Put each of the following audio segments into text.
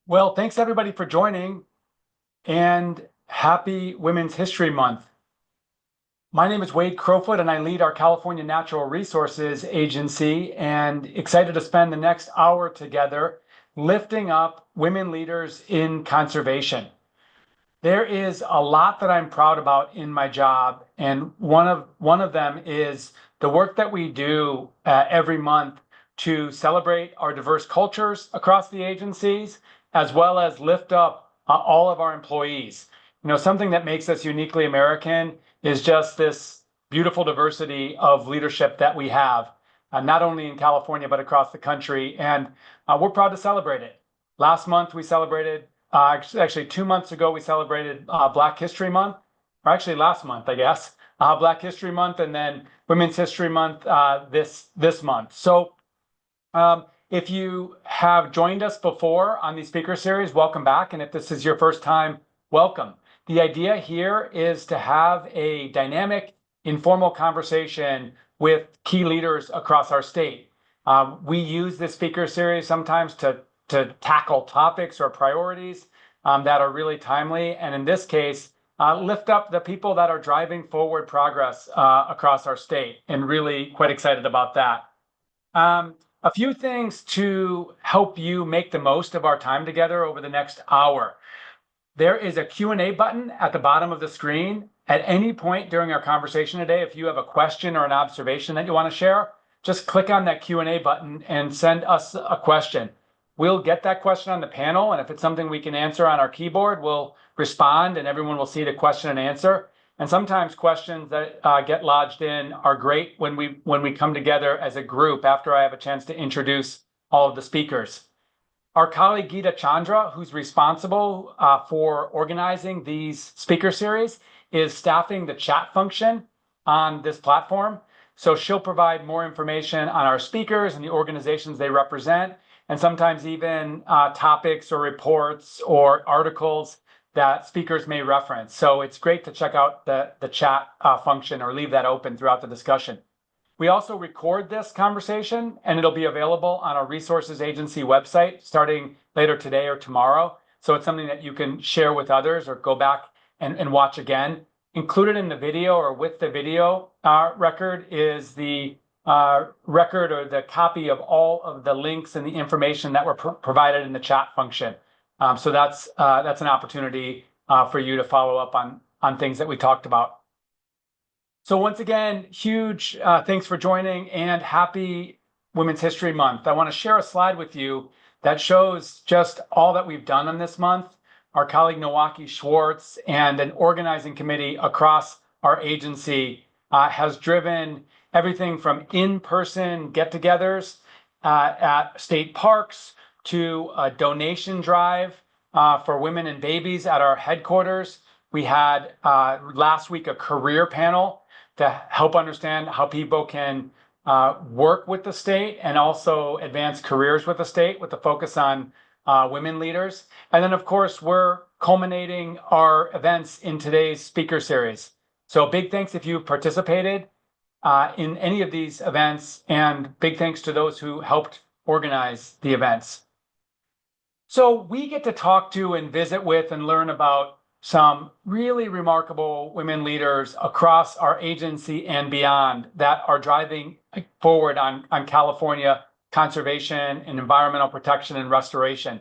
Well, thanks everybody for joining and happy Women's History Month. My name is Wade Crowfoot and I lead our California Natural Resources Agency and excited to spend the next hour together lifting up women leaders in conservation. There is a lot that I'm proud about in my job, and one of them is the work that we do every month to celebrate our diverse cultures across the agencies, as well as lift up all of our employees. Something that makes us uniquely American is just this beautiful diversity of leadership that we have, not only in California, but across the country. And we're proud to celebrate it. Last month, we celebrated actually, 2 months ago, we celebrated Black History Month, or actually last month, I guess, Black History Month, and then Women's History Month this month. So if you have joined us before on the speaker series, welcome back. And if this is your first time, welcome. The idea here is to have a dynamic, informal conversation with key leaders across our state. We use this speaker series sometimes to tackle topics or priorities that are really timely. And in this case, lift up the people that are driving forward progress across our state, and really quite excited about that. A few things to help you make the most of our time together over the next hour. There is a Q&A button at the bottom of the screen. At any point during our conversation today, if you have a question or an observation that you want to share, just click on that Q&A button and send us a question. We'll get that question on the panel, and if it's something we can answer on our keyboard, we'll respond and everyone will see the question and answer. And sometimes questions that get lodged in are great when we come together as a group after I have a chance to introduce all of the speakers. Our colleague Geeta Chandra, who's responsible for organizing these speaker series, is staffing the chat function on this platform. So she'll provide more information on our speakers and the organizations they represent, and sometimes even topics or reports or articles that speakers may reference. So it's great to check out the chat function or leave that open throughout the discussion. We also record this conversation, and it'll be available on our resources agency website starting later today or tomorrow. So it's something that you can share with others or go back and watch again. Included in the video or with the video record is the record or the copy of all of the links and the information that were provided in the chat function. So that's an opportunity for you to follow up on things that we talked about. So once again, huge thanks for joining and happy Women's History Month. I want to share a slide with you that shows just all that we've done on this month. Our colleague Nowaki Schwartz and an organizing committee across our agency has driven everything from in-person get-togethers at state parks to a donation drive for women and babies at our headquarters. We had last week a career panel to help understand how people can work with the state and also advance careers with the state with the focus on women leaders. And then, of course, we're culminating our events in today's speaker series. So big thanks if you participated in any of these events, and big thanks to those who helped organize the events. So we get to talk to and visit with and learn about some really remarkable women leaders across our agency and beyond that are driving forward on California conservation and environmental protection and restoration.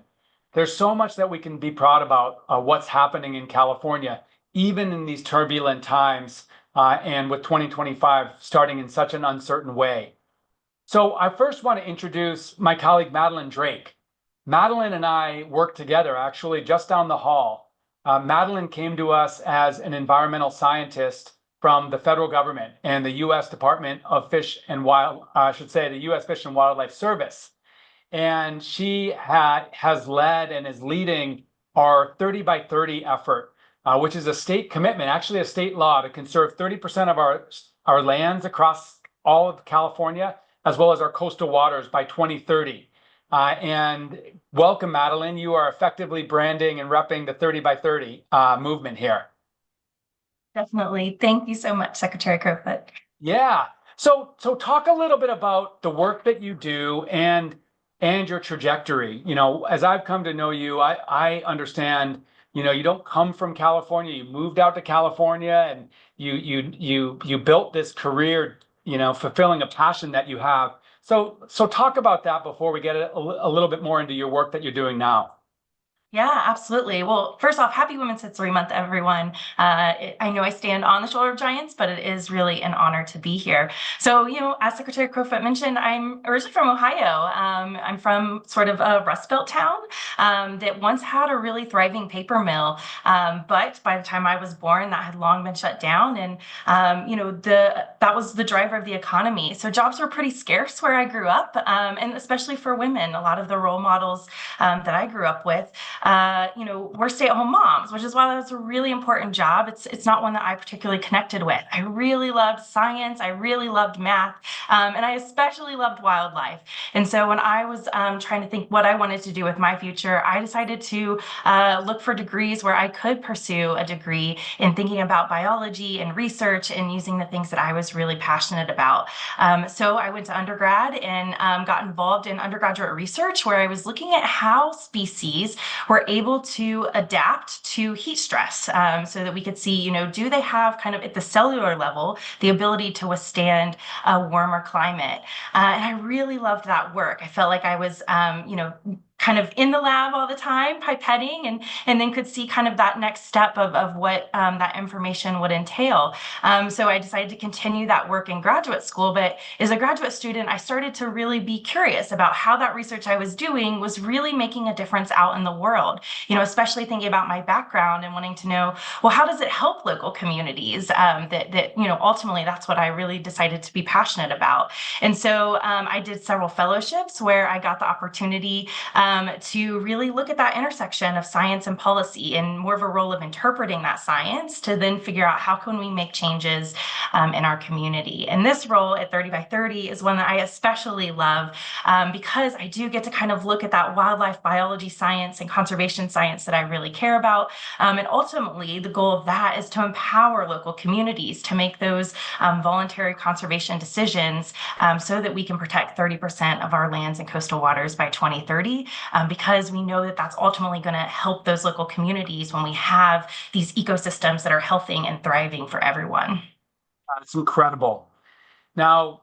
There's so much that we can be proud about what's happening in California, even in these turbulent times and with 2025 starting in such an uncertain way. So I first want to introduce my colleague, Madeline Drake. Madeline and I work together actually just down the hall. Madeline came to us as an environmental scientist from the federal government and the U.S. Department of Fish and the U.S. Fish and Wildlife Service. And she has led and is leading our 30 by 30 effort, which is a state commitment, actually a state law to conserve 30% of our lands across all of California, as well as our coastal waters by 2030. And welcome, Madeline. You are effectively branding and repping the 30 by 30 movement here. Definitely. Thank you so much, Secretary Crowfoot. Yeah. So talk a little bit about the work that you do and and your trajectory. As I've come to know you, I understand, you don't come from California. You moved out to California and you built this career, fulfilling a passion that you have. So talk about that before we get a little bit more into your work that you're doing now. Yeah, absolutely. Well, first off, happy Women's History Month, everyone. I know I stand on the shoulder of giants, but it is really an honor to be here. So, as Secretary Crowfoot mentioned, I'm originally from Ohio. I'm from sort of a Rust Belt town that once had a really thriving paper mill. But by the time I was born, that had long been shut down. And, that was the driver of the economy. So jobs were pretty scarce where I grew up, and especially for women. A lot of the role models that I grew up with we're stay-at-home moms, which is why that's a really important job. It's not one that I particularly connected with. I really loved science. I really loved math, and I especially loved wildlife. And so when I was trying to think what I wanted to do with my future, I decided to look for degrees where I could pursue a degree in thinking about biology and research and using the things that I was really passionate about. So I went to undergrad and got involved in undergraduate research where I was looking at how species were able to adapt to heat stress, so that we could see, do they have kind of at the cellular level the ability to withstand a warmer climate? And I really loved that work. I felt like I was, kind of in the lab all the time, pipetting, and then could see kind of that next step of what that information would entail. So I decided to continue that work in graduate school. But as a graduate student, I started to really be curious about how that research I was doing was really making a difference out in the world, especially thinking about my background and wanting to know, well, how does it help local communities? Ultimately, that's what I really decided to be passionate about. And so I did several fellowships where I got the opportunity to really look at that intersection of science and policy and more of a role of interpreting that science to then figure out how can we make changes in our community. And this role at 30 by 30 is one that I especially love because I do get to kind of look at that wildlife biology science and conservation science that I really care about. And ultimately, the goal of that is to empower local communities to make those voluntary conservation decisions so that we can protect 30% of our lands and coastal waters by 2030. Because we know that that's ultimately going to help those local communities when we have these ecosystems that are healthy and thriving for everyone. It's incredible. Now,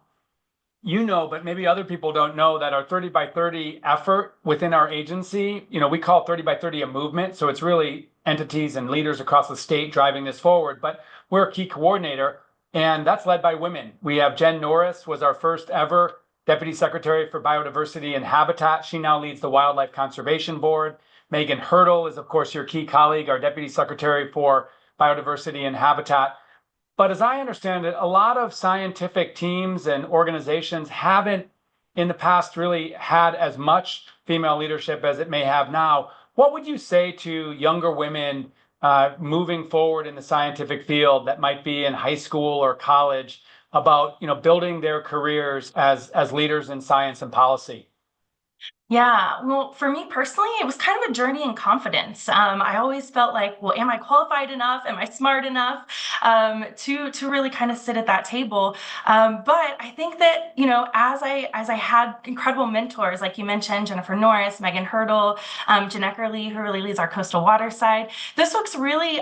but maybe other people don't know that our 30 by 30 effort within our agency, we call 30 by 30 a movement. So it's really entities and leaders across the state driving this forward. But we're a key coordinator, and that's led by women. We have Jen Norris was our first ever Deputy Secretary for Biodiversity and Habitat. She now leads the Wildlife Conservation Board. Megan Hurdle is, of course, your key colleague, our Deputy Secretary for Biodiversity and Habitat. But as I understand it, a lot of scientific teams and organizations haven't in the past really had as much female leadership as it may have now. What would you say to younger women moving forward in the scientific field that might be in high school or college about building their careers as leaders in science and policy? Yeah, well, for me personally, it was kind of a journey in confidence. I always felt like, well, am I qualified enough? Am I smart enough to really kind of sit at that table? But I think that as I had incredible mentors, like you mentioned, Jennifer Norris, Megan Hurdle, Jen Eckerly, who really leads our coastal water side. Those folks really,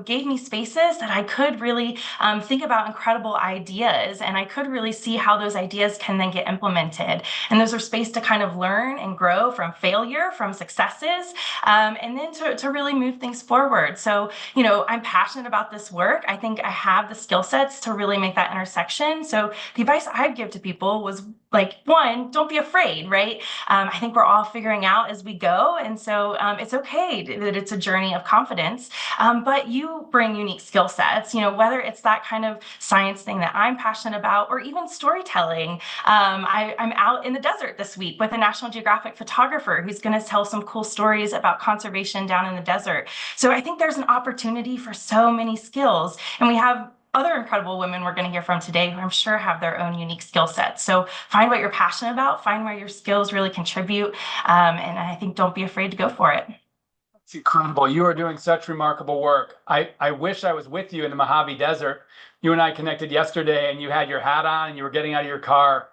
gave me spaces that I could really think about incredible ideas, and I could really see how those ideas can then get implemented. And those are space to kind of learn and grow from failure, from successes, and then to really move things forward. So, I'm passionate about this work. I think I have the skill sets to really make that intersection. So the advice I'd give to people was like, one, don't be afraid, right? I think we're all figuring out as we go. And so it's okay that it's a journey of confidence, but you bring unique skill sets, whether it's that kind of science thing that I'm passionate about, or even storytelling. I'm out in the desert this week with a National Geographic photographer who's going to tell some cool stories about conservation down in the desert. So I think there's an opportunity for so many skills, and we have other incredible women we're going to hear from today who I'm sure have their own unique skill sets. So find what you're passionate about, find where your skills really contribute, and I think don't be afraid to go for it. It's incredible. You are doing such remarkable work. I wish I was with you in the Mojave Desert. You and I connected yesterday, and you had your hat on, and you were getting out of your car.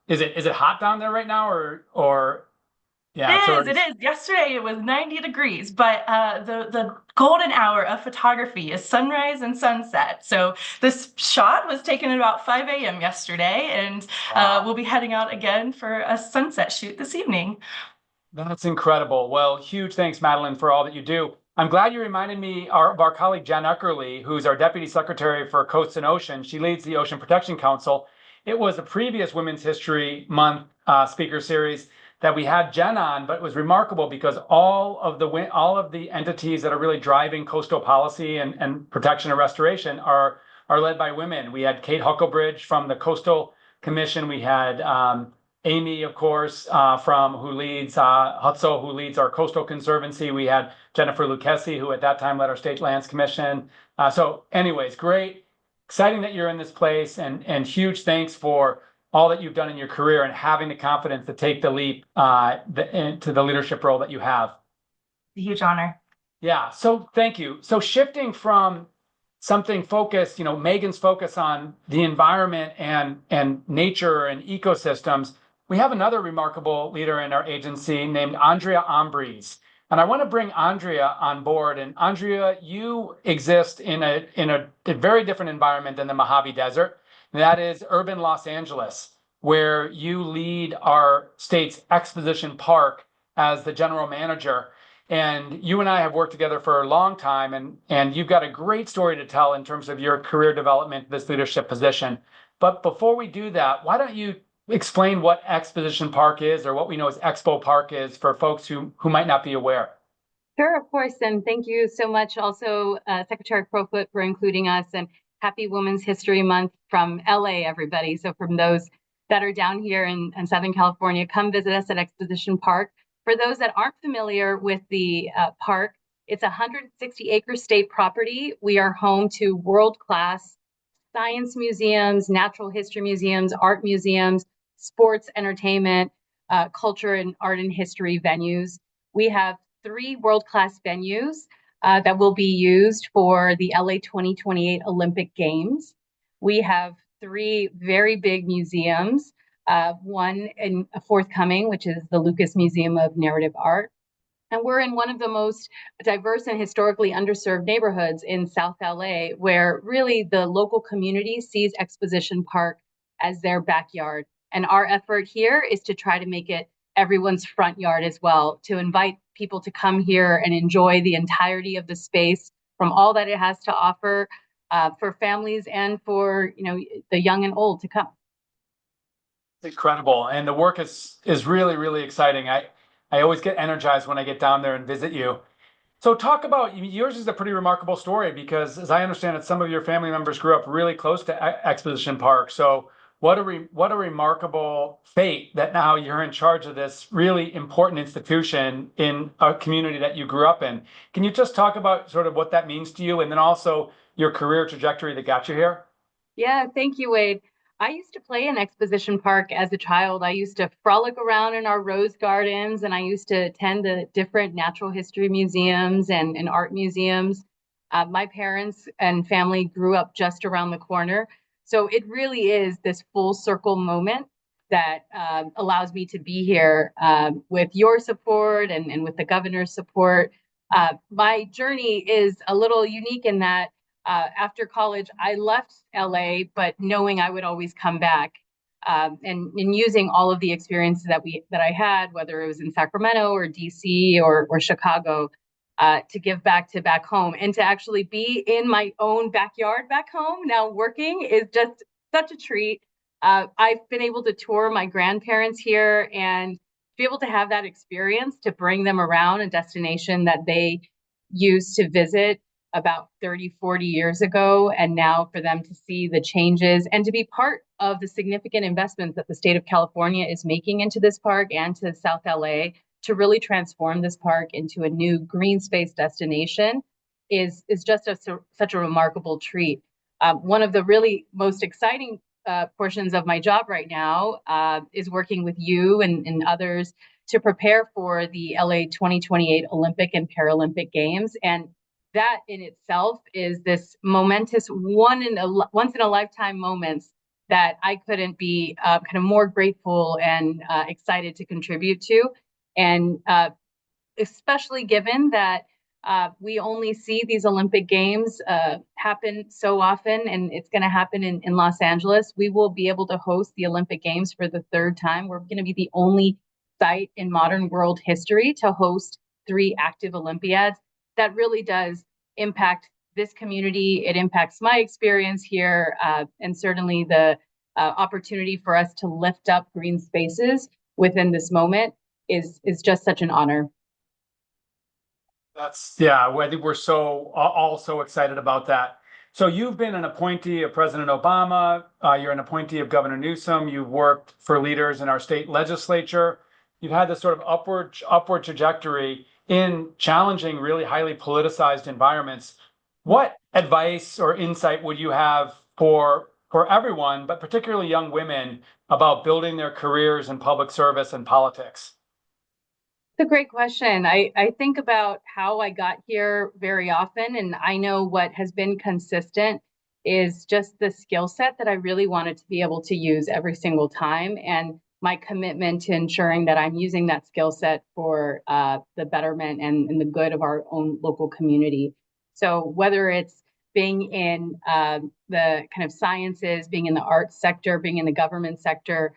Is it hot down there right now, or yeah, it's already. It is. Yesterday it was 90 degrees, but the golden hour of photography is sunrise and sunset. So this shot was taken at about 5 a.m. yesterday, and Wow. we'll be heading out again for a sunset shoot this evening. That's incredible. Well, huge thanks, Madeline, for all that you do. I'm glad you reminded me of our colleague Jen Eckerly, who's our Deputy Secretary for Coast and Ocean. She leads the Ocean Protection Council. It was a previous Women's History Month speaker series that we had Jen on, but it was remarkable because all of the entities that are really driving coastal policy and protection and restoration are led by women. We had Kate Hucklebridge from the Coastal Commission. We had Amy, of course, from who leads Hutzel, who leads our Coastal Conservancy. We had Jennifer Lucchesi, who at that time led our State Lands Commission. So, anyways, great, exciting that you're in this place, and huge thanks for all that you've done in your career and having the confidence to take the leap into the leadership role that you have. A huge honor. Yeah. So, thank you. So, shifting from something focused, Megan's focus on the environment and nature and ecosystems. We have another remarkable leader in our agency named Andrea Ambries. And I want to bring Andrea on board. And Andrea, you exist in a very different environment than the Mojave Desert. And that is urban Los Angeles, where you lead our state's Exposition Park as the general manager. And you and I have worked together for a long time, and you've got a great story to tell in terms of your career development, this leadership position. But before we do that, why don't you explain what Exposition Park is, or what we know as Expo Park is, for folks who might not be aware? Sure, of course. And thank you so much also, Secretary Crowfoot, for including us. And happy Women's History Month from LA, everybody. So from those that are down here in Southern California, come visit us at Exposition Park. For those that aren't familiar with the park, it's a 160-acre state property. We are home to world-class science museums, natural history museums, art museums, sports, entertainment, culture and art and history venues. We have 3 world-class venues that will be used for the LA 2028 Olympic Games. We have 3 very big museums, one in forthcoming, which is the Lucas Museum of Narrative Art. And we're in one of the most diverse and historically underserved neighborhoods in South LA, where really the local community sees Exposition Park as their backyard. And our effort here is to try to make it everyone's front yard as well, to invite people to come here and enjoy the entirety of the space from all that it has to offer, for families and for the young and old to come. Incredible. And the work is really, really exciting. I always get energized when I get down there and visit you. So talk about, yours is a pretty remarkable story, because as I understand it, some of your family members grew up really close to Exposition Park. So what a remarkable fate that now you're in charge of this really important institution in a community that you grew up in. Can you just talk about sort of what that means to you, and then also your career trajectory that got you here? Yeah, thank you, Wade. I used to play in Exposition Park as a child. I used to frolic around in our rose gardens, and I used to attend the different natural history museums and art museums. My parents and family grew up just around the corner. So it really is this full circle moment that allows me to be here with your support and with the governor's support. My journey is a little unique in that after college, I left LA, but knowing I would always come back, and using all of the experiences that I had, whether it was in Sacramento or DC or Chicago, to give back home, and to actually be in my own backyard back home now working is just such a treat. I've been able to tour my grandparents here and be able to have that experience to bring them around a destination that they used to visit about 30, 40 years ago, and now for them to see the changes and to be part of the significant investments that the state of California is making into this park and to South LA to really transform this park into a new green space destination is just such a remarkable treat. One of the really most exciting portions of my job right now is working with you and others to prepare for the LA 2028 Olympic and Paralympic Games. And that in itself is this momentous once in a lifetime moments that I couldn't be kind of more grateful and excited to contribute to. And especially given that we only see these Olympic Games happen so often, and it's going to happen in Los Angeles. We will be able to host the Olympic Games for the third time. We're going to be the only site in modern world history to host 3 active Olympiads. That really does impact this community. It impacts my experience here, and certainly the opportunity for us to lift up green spaces within this moment is just such an honor. Yeah, I think we're all so excited about that. So you've been an appointee of President Obama. You're an appointee of Governor Newsom. You've worked for leaders in our state legislature. You've had this sort of upward trajectory in challenging, really highly politicized environments. What advice or insight would you have for everyone, but particularly young women, about building their careers in public service and politics? It's a great question. I think about how I got here very often, and I know what has been consistent is just the skill set that I really wanted to be able to use every single time, and my commitment to ensuring that I'm using that skill set for the betterment and the good of our own local community. So whether it's being in the kind of sciences, being in the arts sector, being in the government sector,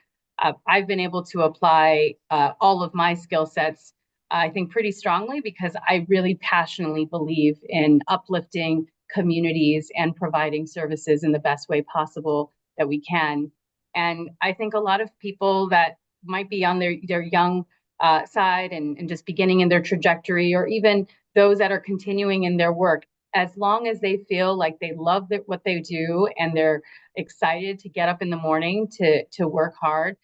I've been able to apply all of my skill sets, I think, pretty strongly, because I really passionately believe in uplifting communities and providing services in the best way possible that we can. And I think a lot of people that might be on their young side and just beginning in their trajectory, or even those that are continuing in their work, as long as they feel like they love what they do and they're excited to get up in the morning to work hard,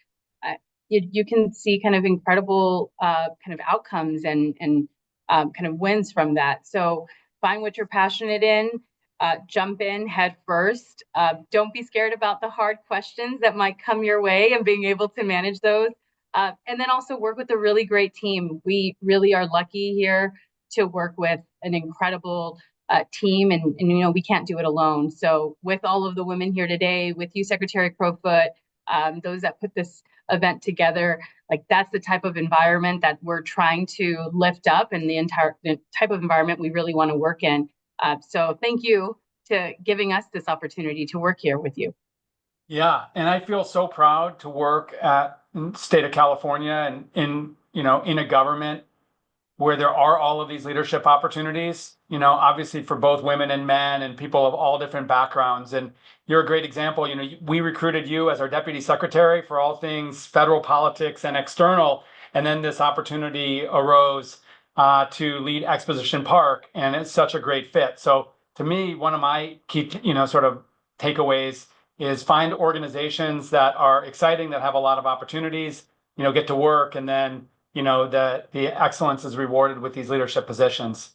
you can see kind of incredible kind of outcomes and kind of wins from that. So find what you're passionate in, jump in head first. Don't be scared about the hard questions that might come your way and being able to manage those. And then also work with a really great team. We really are lucky here to work with an incredible team, and we can't do it alone. So with all of the women here today, with you, Secretary Crowfoot, those that put this event together, like, that's the type of environment that we're trying to lift up, and the type of environment we really want to work in. So thank you to giving us this opportunity to work here with you. Yeah, and I feel so proud to work at the state of California and in a government where there are all of these leadership opportunities, obviously for both women and men and people of all different backgrounds. And you're a great example. We recruited you as our deputy secretary for all things federal politics and external. And then this opportunity arose to lead Exposition Park. And it's such a great fit. So to me, one of my key, sort of takeaways is find organizations that are exciting, that have a lot of opportunities, get to work, and then the excellence is rewarded with these leadership positions.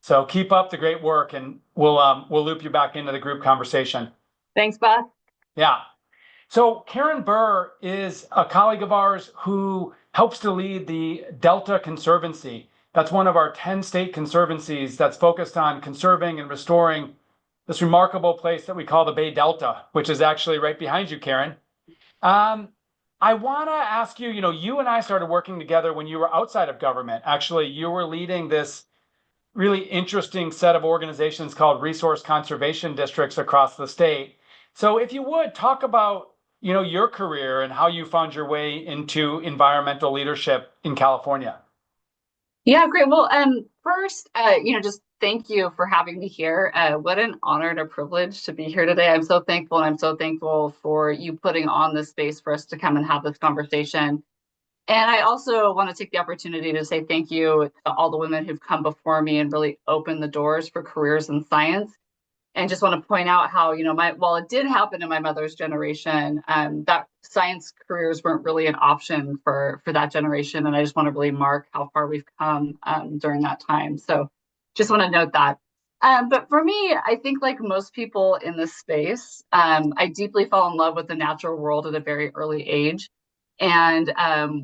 So keep up the great work, and we'll loop you back into the group conversation. Thanks, Bob. Yeah. So Karen Burr is a colleague of ours who helps to lead the Delta Conservancy. That's one of our 10 state conservancies that's focused on conserving and restoring this remarkable place that we call the Bay Delta, which is actually right behind you, Karen. I want to ask you, you and I started working together when you were outside of government. Actually, you were leading this really interesting set of organizations called resource conservation districts across the state. So if you would talk about, your career and how you found your way into environmental leadership in California. Yeah, great. Well, first, just thank you for having me here. What an honor and a privilege to be here today. I'm so thankful, and I'm so thankful for you putting on this space for us to come and have this conversation. And I also want to take the opportunity to say thank you to all the women who've come before me and really opened the doors for careers in science. And just want to point out how, while it did happen in my mother's generation, that science careers weren't really an option for that generation. And I just want to really mark how far we've come during that time. So just want to note that. But for me, I think, like most people in this space, I deeply fell in love with the natural world at a very early age. And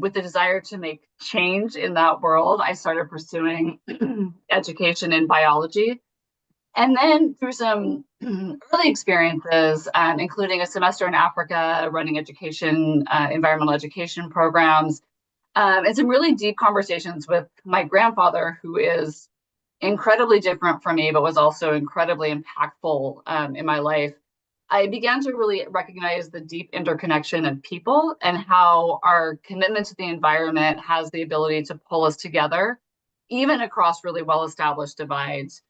with the desire to make change in that world, I started pursuing education in biology. And then through some early experiences, including a semester in Africa, running environmental education programs, and some really deep conversations with my grandfather, who is incredibly different from me, but was also incredibly impactful in my life. I began to really recognize the deep interconnection of people and how our commitment to the environment has the ability to pull us together, even across really well-established divides.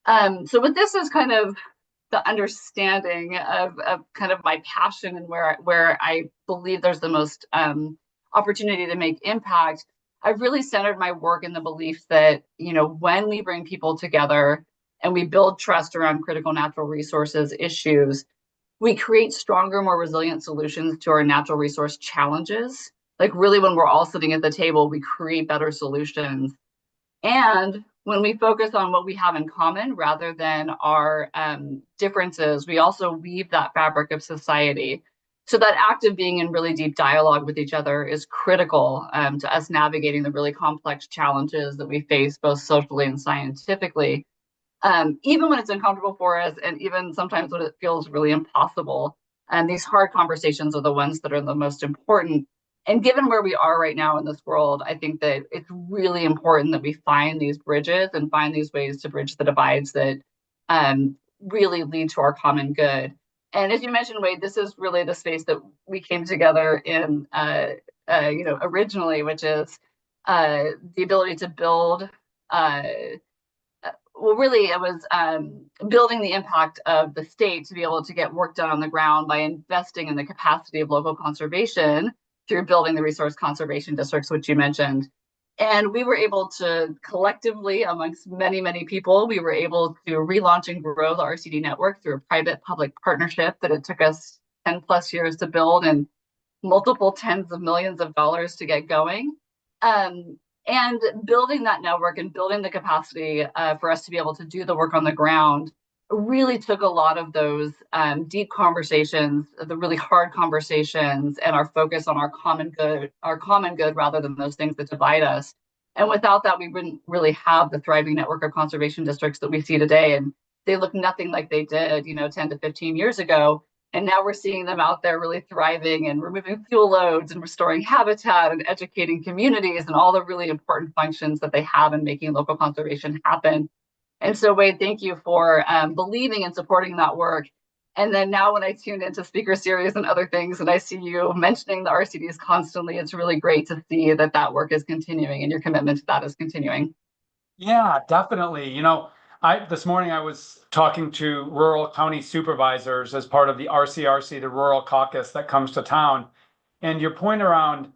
So with this as kind of the understanding of kind of my passion and where I believe there's the most opportunity to make impact, I've really centered my work in the belief that, when we bring people together and we build trust around critical natural resources issues, we create stronger, more resilient solutions to our natural resource challenges. Like really, when we're all sitting at the table, we create better solutions. And when we focus on what we have in common rather than our differences, we also weave that fabric of society. So that act of being in really deep dialogue with each other is critical to us navigating the really complex challenges that we face, both socially and scientifically, even when it's uncomfortable for us, and even sometimes when it feels really impossible. And these hard conversations are the ones that are the most important. And given where we are right now in this world, I think that it's really important that we find these bridges and find these ways to bridge the divides that really lead to our common good. And as you mentioned, Wade, this is really the space that we came together in, originally, which is the ability to build. Really, it was building the impact of the state to be able to get work done on the ground by investing in the capacity of local conservation through building the resource conservation districts, which you mentioned. And we were able to collectively, amongst many, many people, we were able to relaunch and grow the RCD network through a private-public partnership that it took us 10 plus years to build and multiple tens of millions of dollars to get going. And building that network and building the capacity for us to be able to do the work on the ground really took a lot of those deep conversations, the really hard conversations, and our focus on our common good rather than those things that divide us. And without that, we wouldn't really have the thriving network of conservation districts that we see today. And they look nothing like they did, 10 to 15 years ago. And now we're seeing them out there really thriving and removing fuel loads and restoring habitat and educating communities and all the really important functions that they have in making local conservation happen. And so, Wade, thank you for believing and supporting that work. And then now when I tune into speaker series and other things and I see you mentioning the RCDs constantly, it's really great to see that that work is continuing and your commitment to that is continuing. Yeah, definitely. This morning I was talking to rural county supervisors as part of the RCRC, the Rural Caucus that comes to town. And your point around,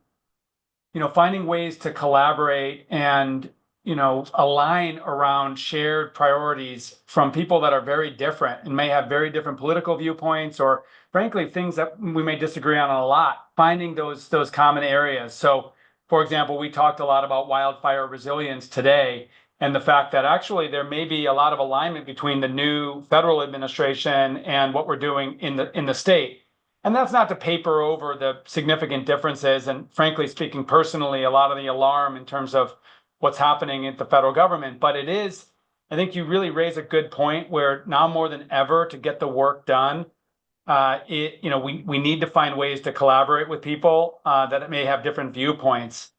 finding ways to collaborate and, align around shared priorities from people that are very different and may have very different political viewpoints or frankly, things that we may disagree on a lot, finding those common areas. So, for example, we talked a lot about wildfire resilience today and the fact that actually there may be a lot of alignment between the new federal administration and what we're doing in the state. And that's not to paper over the significant differences. And frankly speaking, personally, a lot of the alarm in terms of what's happening at the federal government. But it is, I think you really raise a good point where now more than ever to get the work done, we need to find ways to collaborate with people that may have different viewpoints.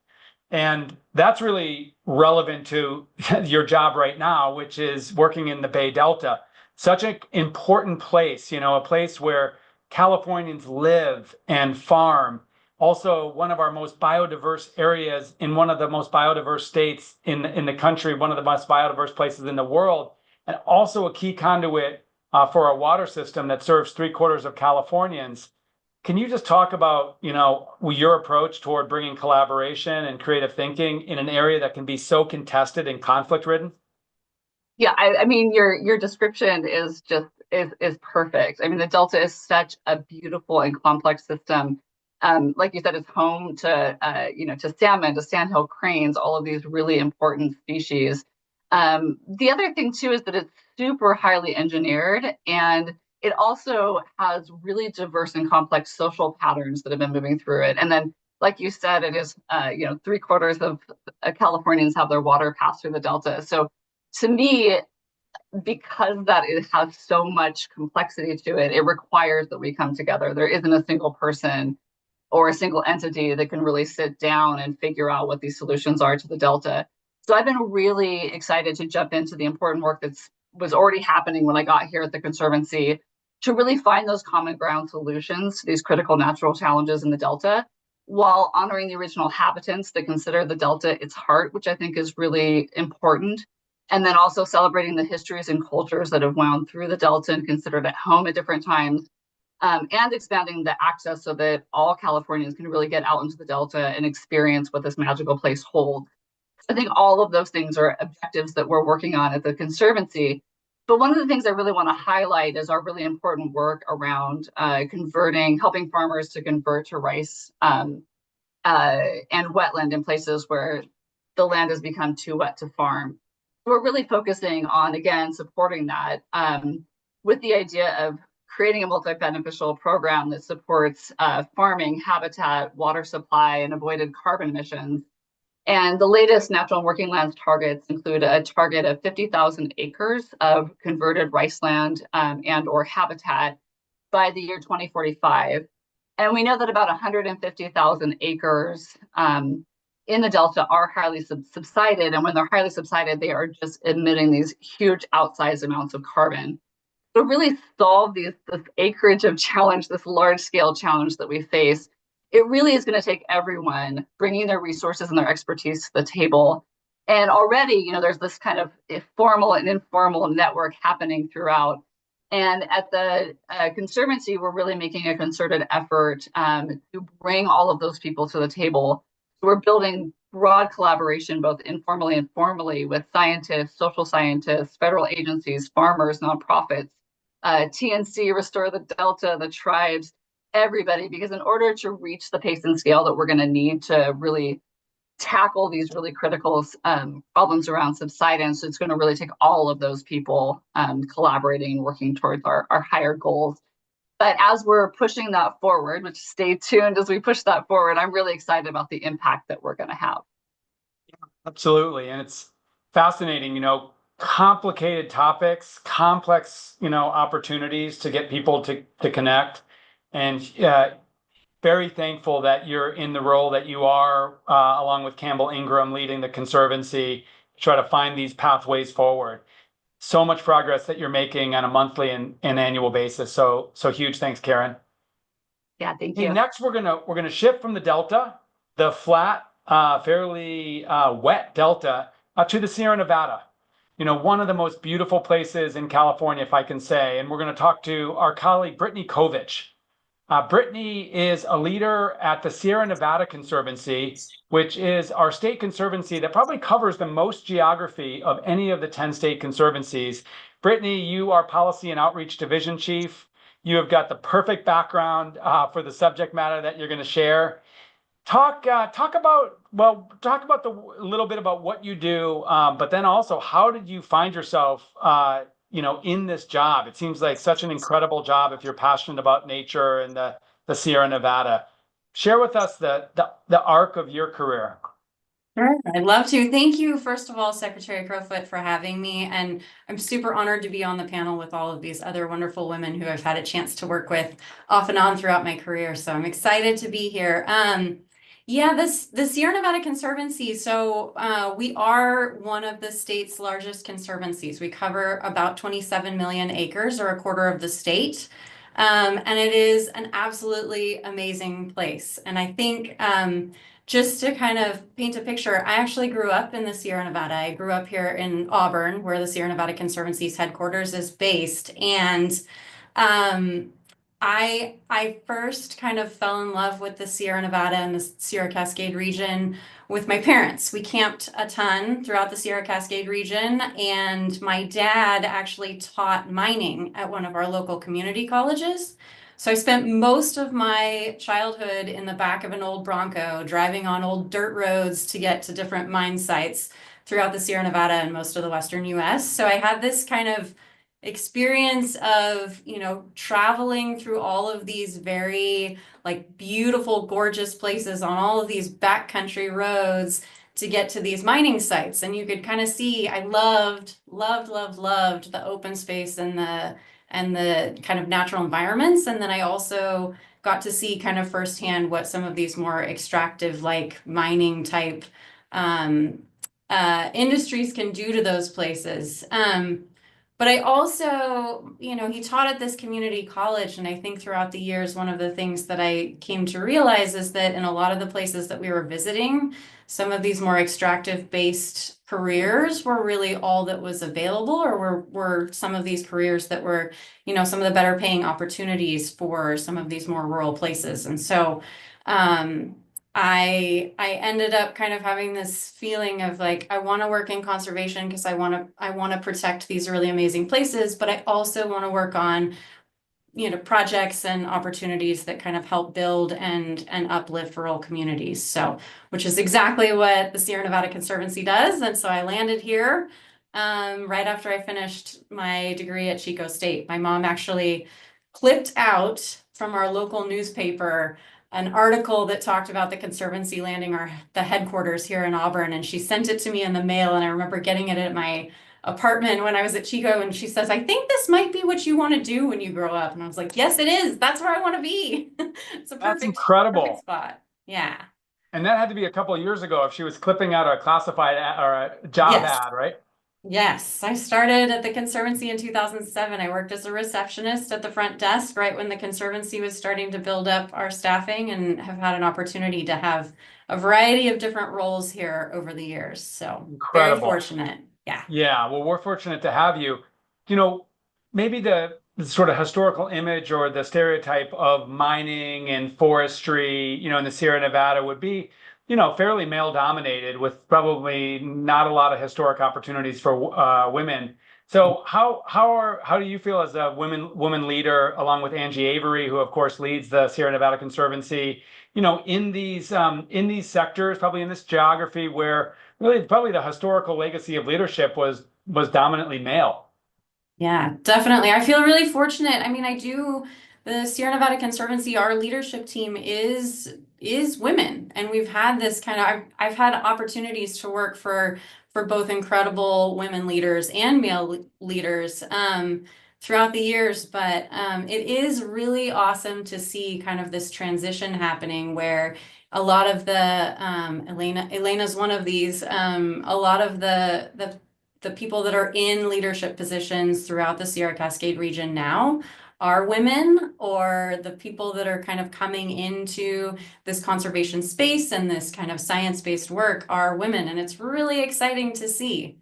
And that's really relevant to your job right now, which is working in the Bay Delta. Such an important place, a place where Californians live and farm. Also, one of our most biodiverse areas in one of the most biodiverse states in the country, one of the most biodiverse places in the world, and also a key conduit for our water system that serves 3/4 of Californians. Can you just talk about, your approach toward bringing collaboration and creative thinking in an area that can be so contested and conflict-ridden? Yeah, I mean, your description is just is perfect. I mean, the Delta is such a beautiful and complex system. Like you said, it's home to to salmon, to sandhill cranes, all of these really important species. The other thing too is that it's super highly engineered, and it also has really diverse and complex social patterns that have been moving through it. And then, like you said, it is 3/4 of Californians have their water pass through the Delta. So to me, because that it has so much complexity to it, it requires that we come together. There isn't a single person or a single entity that can really sit down and figure out what these solutions are to the Delta. So I've been really excited to jump into the important work that was already happening when I got here at the Conservancy to really find those common ground solutions to these critical natural challenges in the Delta, while honoring the original habitants that consider the Delta its heart, which I think is really important. And then also celebrating the histories and cultures that have wound through the Delta and considered at home at different times, and expanding the access so that all Californians can really get out into the Delta and experience what this magical place holds. I think all of those things are objectives that we're working on at the Conservancy. But one of the things I really want to highlight is our really important work around helping farmers to convert to rice and wetland in places where the land has become too wet to farm. We're really focusing on, again, supporting that with the idea of creating a multi-beneficial program that supports farming, habitat, water supply, and avoided carbon emissions. And the latest natural working lands targets include a target of 50,000 acres of converted rice land and or habitat by the year 2045. And we know that about 150,000 acres in the Delta are highly subsided. And when they're highly subsided, they are just emitting these huge outsized amounts of carbon. To really solve this acreage of challenge, this large scale challenge that we face, it really is going to take everyone bringing their resources and their expertise to the table. And already, there's this kind of formal and informal network happening throughout. And at the Conservancy, we're really making a concerted effort to bring all of those people to the table. We're building broad collaboration, both informally and formally, with scientists, social scientists, federal agencies, farmers, nonprofits, TNC, Restore the Delta, the tribes, everybody, because in order to reach the pace and scale that we're going to need to really tackle these really critical problems around subsidence, it's going to really take all of those people collaborating and working towards our higher goals. But as we're pushing that forward, which stay tuned as we push that forward, I'm really excited about the impact that we're going to have. Absolutely. And it's fascinating, complicated topics, complex, opportunities to get people to connect. And very thankful that you're in the role that you are, along with Campbell Ingram, leading the Conservancy, to try to find these pathways forward. So much progress that you're making on a monthly and annual basis. So huge thanks, Karen. Yeah, thank you. Next, we're gonna shift from the Delta, the flat, fairly wet Delta, to the Sierra Nevada. One of the most beautiful places in California, if I can say. And we're going to talk to our colleague Brittany Kovich. Brittany is a leader at the Sierra Nevada Conservancy, which is our state conservancy that probably covers the most geography of any of the 10 state conservancies. Brittany, you are Policy and Outreach Division Chief. You have got the perfect background for the subject matter that you're going to share. Talk about a little bit about what you do, but then also how did you find yourself in this job? It seems like such an incredible job if you're passionate about nature and the Sierra Nevada. Share with us the arc of your career. Sure, I'd love to. Thank you, first of all, Secretary Crowfoot, for having me. And I'm super honored to be on the panel with all of these other wonderful women who I've had a chance to work with off and on throughout my career. So I'm excited to be here. The Sierra Nevada Conservancy. So we are one of the state's largest conservancies. We cover about 27 million acres, or a quarter of the state. And it is an absolutely amazing place. And I think just to kind of paint a picture, I actually grew up in the Sierra Nevada. I grew up here in Auburn, where the Sierra Nevada Conservancy's headquarters is based. And I first kind of fell in love with the Sierra Nevada and the Sierra Cascade region with my parents. We camped a ton throughout the Sierra Cascade region, and my dad actually taught mining at one of our local community colleges. So I spent most of my childhood in the back of an old Bronco, driving on old dirt roads to get to different mine sites throughout the Sierra Nevada and most of the western US. So I had this kind of experience of, traveling through all of these very beautiful, gorgeous places on all of these backcountry roads to get to these mining sites. And you could kind of see, I loved the open space and the kind of natural environments. And then I also got to see kind of firsthand what some of these more extractive, like mining type industries can do to those places. But I also, he taught at this community college, and I think throughout the years, one of the things that I came to realize is that in a lot of the places that we were visiting, some of these more extractive based careers were really all that was available, or were some of these careers that were, some of the better paying opportunities for some of these more rural places. And so, I ended up kind of having this feeling of like, I want to work in conservation because I want to protect these really amazing places, but I also want to work on, projects and opportunities that kind of help build and uplift rural communities. So, which is exactly what the Sierra Nevada Conservancy does. And so I landed here right after I finished my degree at Chico State. My mom actually clipped out from our local newspaper an article that talked about the Conservancy landing the headquarters here in Auburn, and she sent it to me in the mail, and I remember getting it at my apartment when I was at Chico, and she says, "I think this might be what you want to do when you grow up." And I was like, "Yes, it is. That's where I want to be." It's a That's perfect incredible. spot. Yeah. And that had to be a couple of years ago if she was clipping out a classified or a job ad, right? Yes, I started at the Conservancy in 2007. I worked as a receptionist at the front desk right when the Conservancy was starting to build up our staffing, and have had an opportunity to have a variety of different roles here over the years. So very Incredible. fortunate. Yeah. Yeah, well, we're fortunate to have you. Maybe the sort of historical image or the stereotype of mining and forestry, in the Sierra Nevada would be, fairly male dominated, with probably not a lot of historic opportunities for women. So how do you feel as a woman leader, along with Angie Avery, who of course leads the Sierra Nevada Conservancy, in these sectors, probably in this geography where really probably the historical legacy of leadership was dominantly male? Yeah, definitely. I feel really fortunate. I mean, the Sierra Nevada Conservancy, our leadership team is women, and we've had this kind of, I've had opportunities to work for both incredible women leaders and male leaders throughout the years, but it is really awesome to see kind of this transition happening where a lot of the Elena's one of these, a lot of the people that are in leadership positions throughout the Sierra Cascade region now are women, or the people that are kind of coming into this conservation space and this kind of science-based work are women. And it's really exciting to see.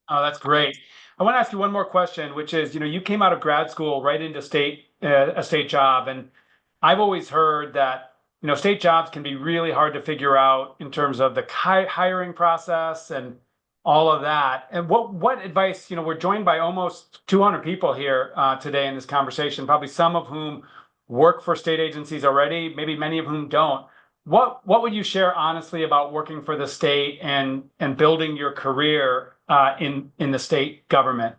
Oh, that's great. I want to ask you one more question, which is, you came out of grad school right into a state job, and I've always heard that, state jobs can be really hard to figure out in terms of the hiring process and all of that. And what advice, we're joined by almost 200 people here today in this conversation, probably some of whom work for state agencies already, maybe many of whom don't. What would you share honestly about working for the state and building your career in the state government?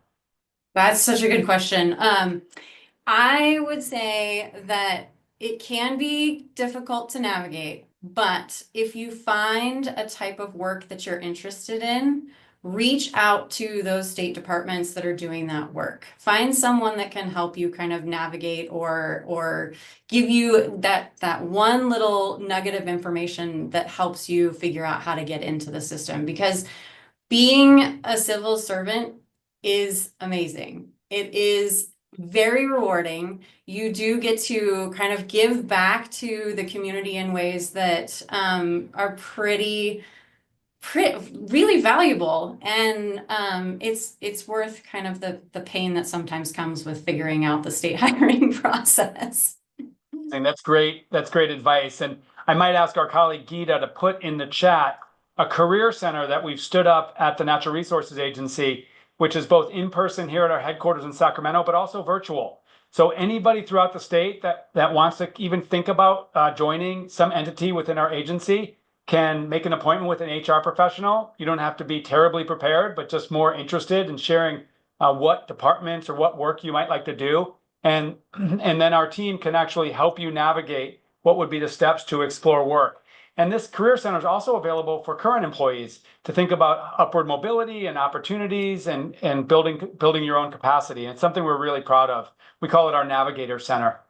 That's such a good question. I would say that it can be difficult to navigate, but if you find a type of work that you're interested in, reach out to those state departments that are doing that work. Find someone that can help you kind of navigate or give you that one little nugget of information that helps you figure out how to get into the system, because being a civil servant is amazing. It is very rewarding. You do get to kind of give back to the community in ways that are really valuable, and it's worth kind of the pain that sometimes comes with figuring out the state hiring process. And that's great. That's great advice. And I might ask our colleague Geeta to put in the chat a career center that we've stood up at the Natural Resources Agency, which is both in person here at our headquarters in Sacramento, but also virtual. So anybody throughout the state that wants to even think about joining some entity within our agency can make an appointment with an HR professional. You don't have to be terribly prepared, but just more interested in sharing what departments or what work you might like to do. And then our team can actually help you navigate what would be the steps to explore work. And this Career Center is also available for current employees to think about upward mobility and opportunities and building your own capacity. And it's something we're really proud of. We call it our Navigator Center.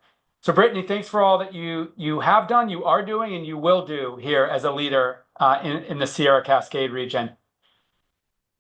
So Brittany, thanks for all that you have done, you are doing, and you will do here as a leader in the Sierra Cascade region.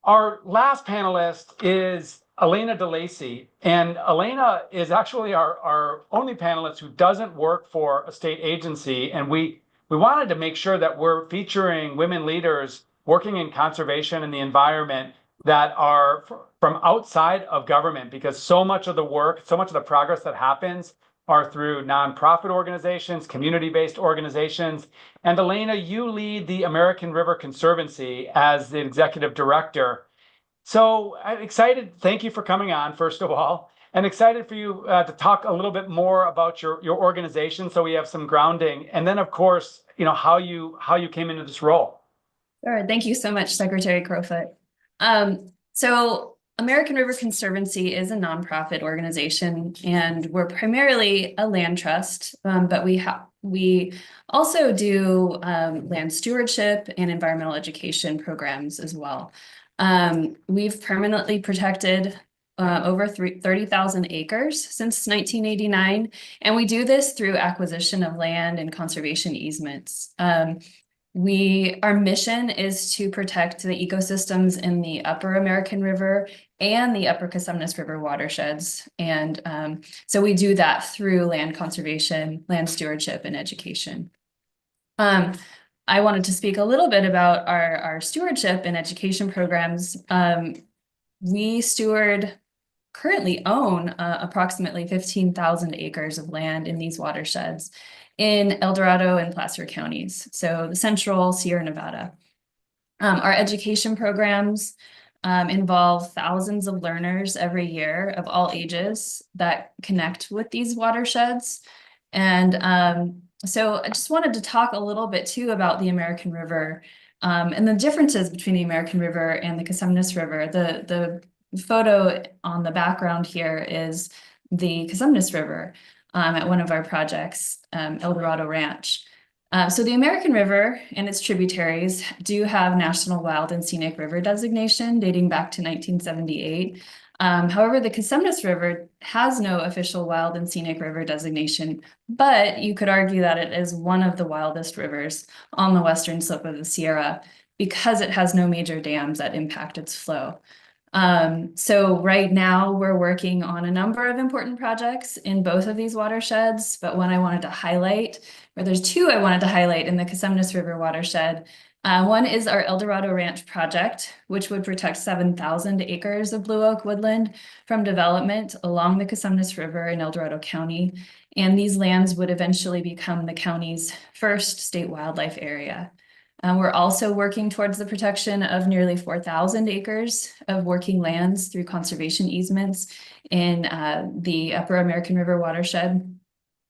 Our last panelist is Elena DeLacy, and Elena is actually our only panelist who doesn't work for a state agency, and we wanted to make sure that we're featuring women leaders working in conservation and the environment that are from outside of government, because so much of the work, so much of the progress that happens are through nonprofit organizations, community-based organizations. And Elena, you lead the American River Conservancy as the executive director. So I'm excited. Thank you for coming on, first of all, and excited for you to talk a little bit more about your organization, so we have some grounding, and then, of course, how you came into this role. Sure. Thank you so much, Secretary Crowfoot. So American River Conservancy is a nonprofit organization, and we're primarily a land trust, but we also do land stewardship and environmental education programs as well. We've permanently protected over 30,000 acres since 1989, and we do this through acquisition of land and conservation easements. Our mission is to protect the ecosystems in the Upper American River and the Upper Cosumnes River watersheds. And so we do that through land conservation, land stewardship, and education. I wanted to speak a little bit about our stewardship and education programs. We currently own approximately 15,000 acres of land in these watersheds in El Dorado and Placer counties, so the central Sierra Nevada. Our education programs involve thousands of learners every year of all ages that connect with these watersheds. And so I just wanted to talk a little bit too about the American River and the differences between the American River and the Cosumnes River. The photo on the background here is the Cosumnes River at one of our projects, El Dorado Ranch. So the American River and its tributaries do have National Wild and Scenic River designation dating back to 1978. However, the Cosumnes River has no official wild and scenic river designation, but you could argue that it is one of the wildest rivers on the western slope of the Sierra because it has no major dams that impact its flow. So right now we're working on a number of important projects in both of these watersheds, but one I wanted to highlight, or there's two I wanted to highlight in the Cosumnes River watershed. One is our El Dorado Ranch project, which would protect 7,000 acres of blue oak woodland from development along the Cosumnes River in El Dorado County. And these lands would eventually become the county's first state wildlife area. We're also working towards the protection of nearly 4,000 acres of working lands through conservation easements in the Upper American River watershed.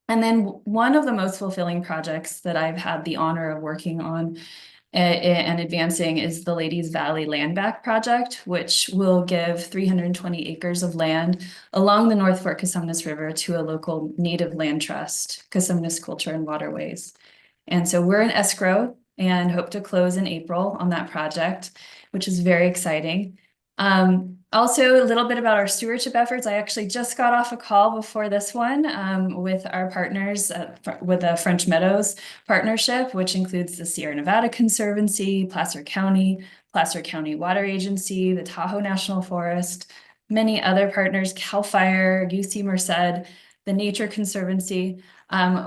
And then one of the most fulfilling projects that I've had the honor of working on and advancing is the Ladies Valley Land Back Project, which will give 320 acres of land along the North Fork Cosumnes River to a local native land trust, Cosumnes Culture and Waterways. And so we're in escrow and hope to close in April on that project, which is very exciting. Also, a little bit about our stewardship efforts. I actually just got off a call before this one with our partners with the French Meadows Partnership, which includes the Sierra Nevada Conservancy, Placer County Water Agency, the Tahoe National Forest, many other partners, CAL FIRE, UC Merced, the Nature Conservancy.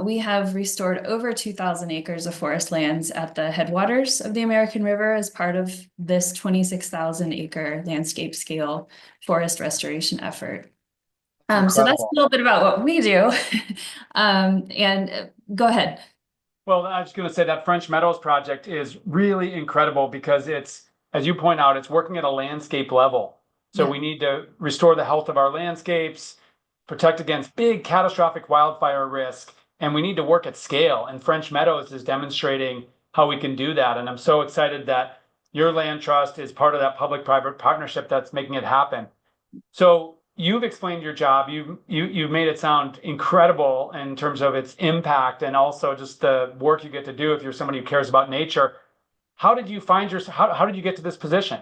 We have restored over 2,000 acres of forest lands at the headwaters of the American River as part of this 26,000 acre landscape scale forest restoration effort. So that's a little bit about what we do. And go ahead. Well, I was going to say that French Meadows project is really incredible because it's, as you point out, it's working at a landscape level. So we need to restore the health of our landscapes, protect against big catastrophic wildfire risk, and we need to work at scale. And French Meadows is demonstrating how we can do that. And I'm so excited that your land trust is part of that public-private partnership that's making it happen. So you've explained your job. You've made it sound incredible in terms of its impact and also just the work you get to do if you're somebody who cares about nature. How did you find your, how did you get to this position?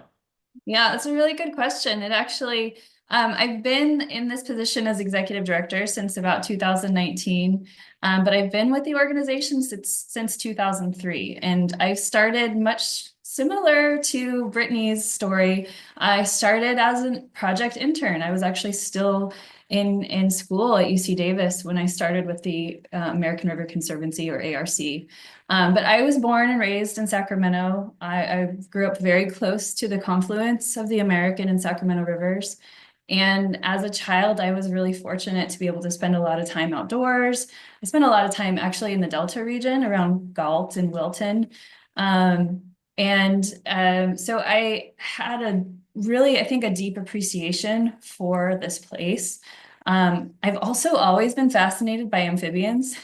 Yeah, that's a really good question. It actually, I've been in this position as executive director since about 2019, but I've been with the organization since 2003, and I started much similar to Brittany's story. I started as a project intern. I was actually still in school at UC Davis when I started with the American River Conservancy, or ARC. But I was born and raised in Sacramento. I grew up very close to the confluence of the American and Sacramento rivers. And as a child, I was really fortunate to be able to spend a lot of time outdoors. I spent a lot of time actually in the Delta region around Galt and Wilton. So I had I think, a deep appreciation for this place. I've also always been fascinated by amphibians,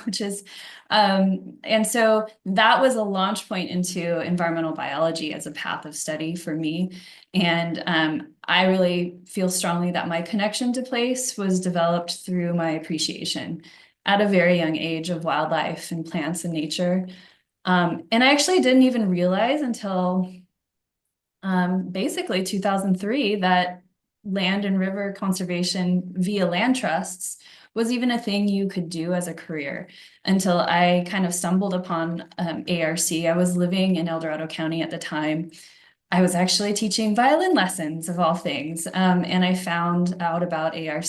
which is, and so that was a launch point into environmental biology as a path of study for me. And I really feel strongly that my connection to place was developed through my appreciation at a very young age of wildlife and plants and nature. And I actually didn't even realize until basically 2003 that land and river conservation via land trusts was even a thing you could do as a career, until I kind of stumbled upon ARC. I was living in El Dorado County at the time. I was actually teaching violin lessons, of all things, and I found out about ARC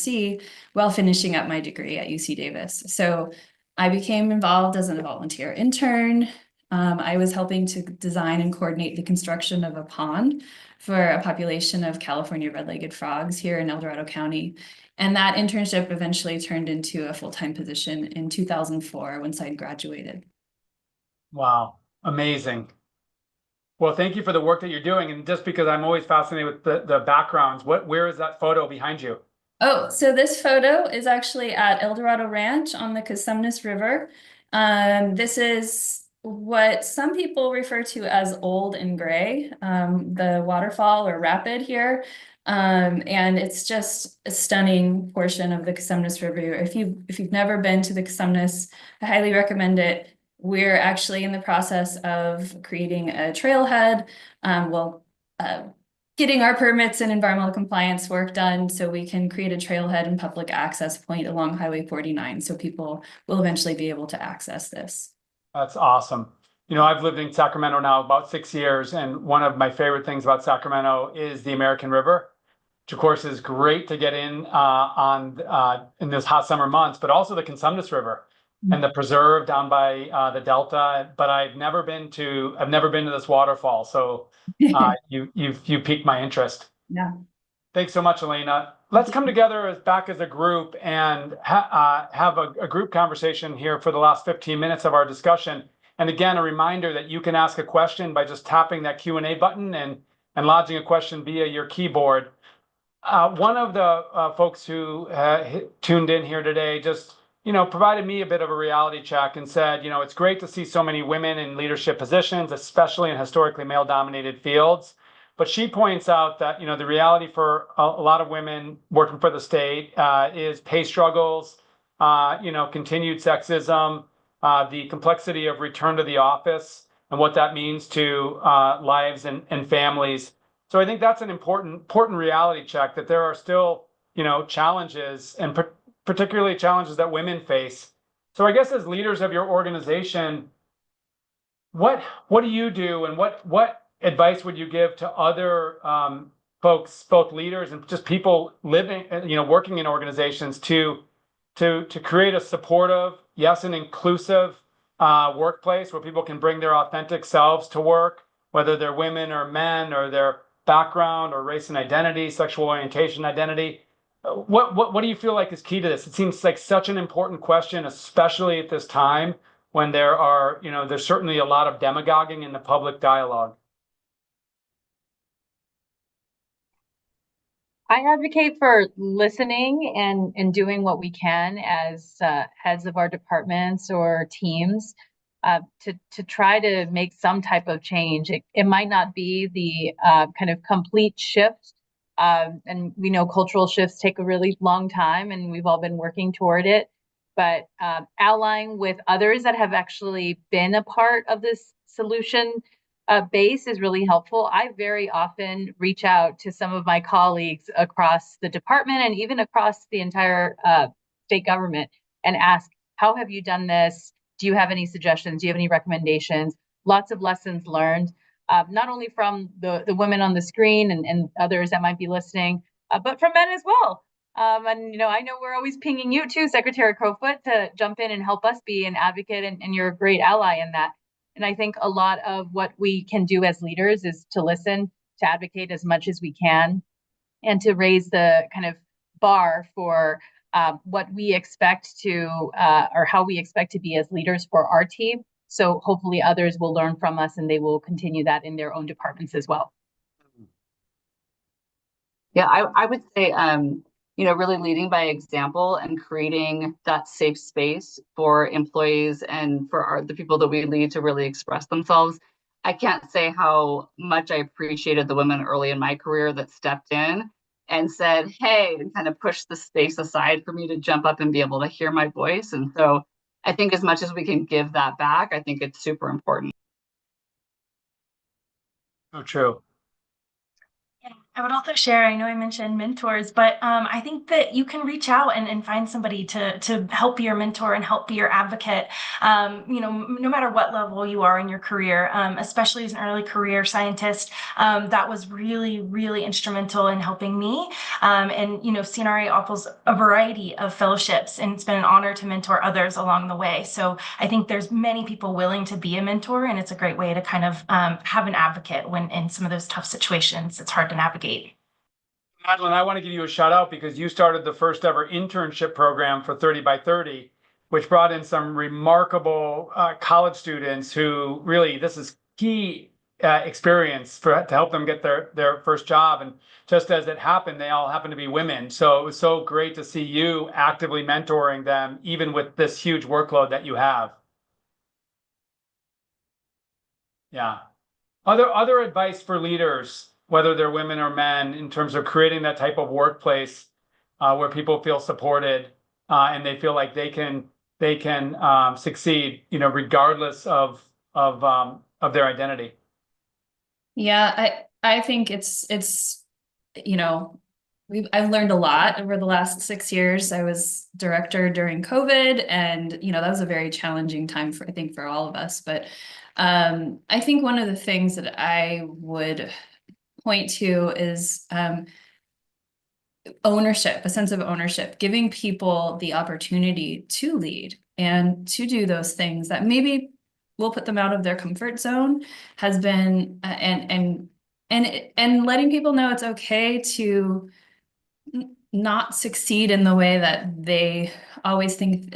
while finishing up my degree at UC Davis. So I became involved as a volunteer intern. I was helping to design and coordinate the construction of a pond for a population of California red-legged frogs here in El Dorado County. And that internship eventually turned into a full-time position in 2004 once I graduated. Wow, amazing. Well, thank you for the work that you're doing. And just because I'm always fascinated with the backgrounds, where is that photo behind you? Oh, so this photo is actually at El Dorado Ranch on the Cosumnes River. This is what some people refer to as Old and Gray, the waterfall or rapid here. And it's just a stunning portion of the Cosumnes River. If you've never been to the Cosumnes, I highly recommend it. We're actually in the process of creating a trailhead. Getting our permits and environmental compliance work done so we can create a trailhead and public access point along Highway 49, so people will eventually be able to access this. That's awesome. I've lived in Sacramento now about 6 years, and one of my favorite things about Sacramento is the American River, which of course is great to get in in this hot summer months, but also the Cosumnes River and the preserve down by the Delta. But I've never been to this waterfall, so you've piqued my interest. Yeah. Thanks so much, Elena. Let's come together back as a group and have a group conversation here for the last 15 minutes of our discussion. And again, a reminder that you can ask a question by just tapping that Q&A button and lodging a question via your keyboard. One of the folks who tuned in here today just provided me a bit of a reality check and said, it's great to see so many women in leadership positions, especially in historically male-dominated fields. But she points out that, the reality for a lot of women working for the state is pay struggles, continued sexism, the complexity of return to the office and what that means to lives and families. So I think that's an important reality check, that there are still, challenges, and particularly challenges that women face. So I guess as leaders of your organization, what do you do, and what advice would you give to other folks, both leaders and just people living, working in organizations to create a supportive, yes, an inclusive workplace where people can bring their authentic selves to work, whether they're women or men, or their background or race and identity, sexual orientation identity? What do you feel like is key to this? It seems like such an important question, especially at this time when there's certainly a lot of demagoguing in the public dialogue. I advocate for listening and doing what we can as heads of our departments or teams to try to make some type of change. It might not be the kind of complete shift And we know cultural shifts take a really long time, and we've all been working toward it. But allying with others that have actually been a part of this solution base is really helpful. I very often reach out to some of my colleagues across the department and even across the entire state government and ask, how have you done this? Do you have any suggestions? Do you have any recommendations? Lots of lessons learned, not only from the women on the screen and others that might be listening, but from men as well. And I know we're always pinging you too, Secretary Crowfoot, to jump in and help us be an advocate, and you're a great ally in that. And I think a lot of what we can do as leaders is to listen, to advocate as much as we can, and to raise the kind of bar for what we expect to, or how we expect to be as leaders for our team. So hopefully others will learn from us and they will continue that in their own departments as well. Yeah, I would say, really leading by example and creating that safe space for employees and for the people that we lead to really express themselves. I can't say how much I appreciated the women early in my career that stepped in and said, hey, and kind of pushed the space aside for me to jump up and be able to hear my voice. And so I think as much as we can give that back, I think it's super important. So true. I would also share, I know I mentioned mentors, but I think that you can reach out and find somebody to help be your mentor and help be your advocate, no matter what level you are in your career, especially as an early career scientist. That was really, really instrumental in helping me. And CNRA offers a variety of fellowships, and it's been an honor to mentor others along the way. So I think there's many people willing to be a mentor, and it's a great way to kind of have an advocate when in some of those tough situations it's hard to navigate. Madeline, I want to give you a shout out because you started the first ever internship program for 30 by 30, which brought in some remarkable college students who really, this is key experience to help them get their first job. And just as it happened, they all happen to be women. So it was so great to see you actively mentoring them, even with this huge workload that you have. Yeah. Other advice for leaders, whether they're women or men, in terms of creating that type of workplace where people feel supported and they feel like they can succeed, regardless of their identity. Yeah, I think I've learned a lot over the last 6 years. I was director during COVID, and that was a very challenging time I think for all of us. But I think one of the things that I would point to is ownership, a sense of ownership, giving people the opportunity to lead and to do those things that maybe will put them out of their comfort zone has been, and letting people know it's okay to not succeed in the way that they always think.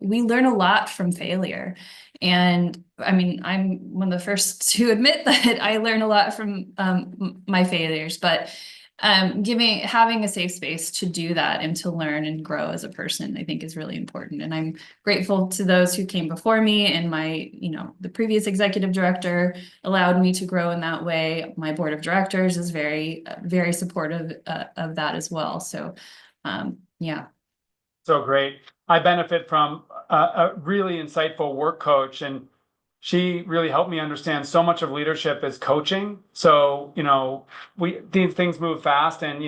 We learn a lot from failure. And I mean, I'm one of the first to admit that I learn a lot from my failures, but having a safe space to do that and to learn and grow as a person, I think is really important. And I'm grateful to those who came before me, and the previous executive director allowed me to grow in that way. My board of directors is very, very supportive of that as well. So, yeah. So great. I benefit from a really insightful work coach, and she really helped me understand so much of leadership is coaching. So, these things move fast, and,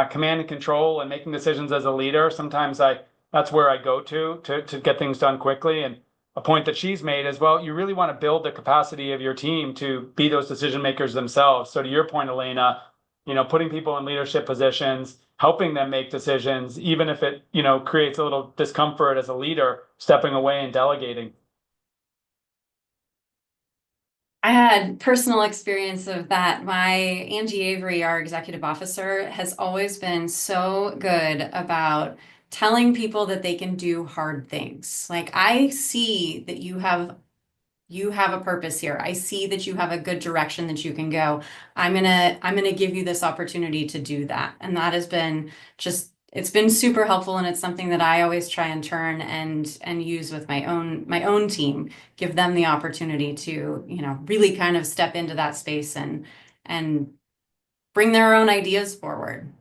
command and control and making decisions as a leader. Sometimes that's where I go to get things done quickly. And a point that she's made is, well, you really want to build the capacity of your team to be those decision makers themselves. So to your point, Elena, putting people in leadership positions, helping them make decisions, even if it, creates a little discomfort as a leader, stepping away and delegating. I had personal experience of that. Angie Avery, our executive officer, has always been so good about telling people that they can do hard things. Like, I see that you have a purpose here. I see that you have a good direction that you can go. I'm gonna give you this opportunity to do that. And that has been it's been super helpful, and it's something that I always try and turn and use with my own team, give them the opportunity to, really kind of step into that space and bring their own ideas forward.